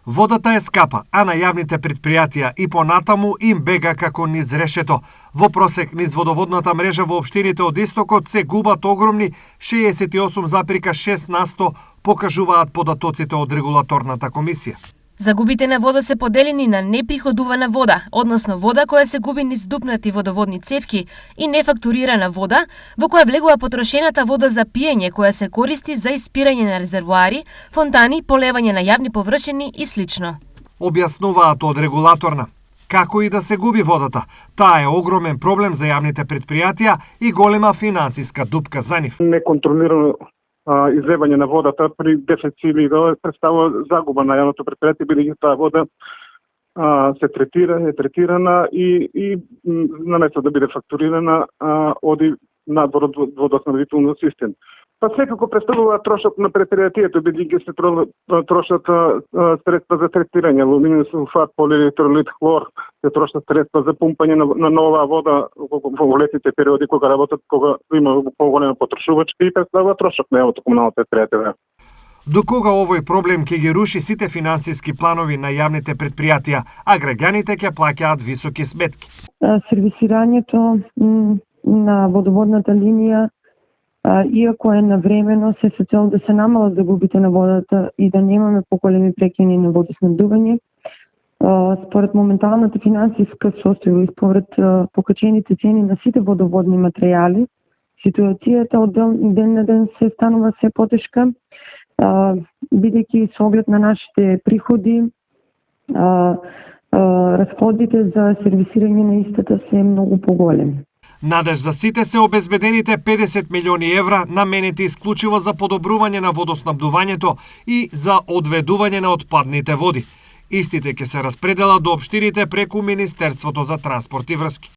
Водата е скапа, а на јавните предпријатија и понатаму им бега како низ решето. Во просек низ водоводната мрежа во општините од истокот се губат огромни 68,6%, покажуваат податоците од регулаторната комисија. Загубите на вода се поделени на неприходувана вода, односно вода која се губи низ дупнати водоводни цевки, и нефактурирана вода, во која влегува потрошената вода за пиење која се користи за испирање на резервоари, фонтани, полевање на јавни површини и слично. Објаснуваат од регулаторна. Како и да се губи водата, таа е огромен проблем за јавните предпријатија и голема финансиска дупка за нив. Неконтролирано излевање на водата при дефицили представува загуба на јавното предпријатие, бидејќи таа вода се третирана и наместо да биде фактурирана, оди надвор од водоснабдителниот систем. Па секако представува трошок на предпријатието, бидејќи се трошат средства за третирање, алуминиум сулфат, полиелектролит, хлор, се трошат средства за пумпање на нова вода во летните периоди кога работат, кога има поголема потрошувачка и представува трошок на јавното комунално предпријатие. До кога овој проблем ќе ги руши сите финансиски планови на јавните предпријатија, а граѓаните ќе плаќаат високи сметки? Сервисирањето на водоводната линија, иако е навремено, се со цел да се намалат загубите на водата и да немаме поголеми прекини на водоснабдување, според моменталната финансиска состојба и според покачените цени на сите водоводни материјали, ситуацијата од ден на ден се станува се потешка, бидејќи со оглед на нашите приходи, расходите за сервисирање на истата се многу поголеми. Надеж за сите се обезбедените 50 милиони евра наменети исклучиво за подобрување на водоснабдувањето и за одведување на отпадните води. Истите ќе се распределат до општините преку Министерството за транспорт и врски.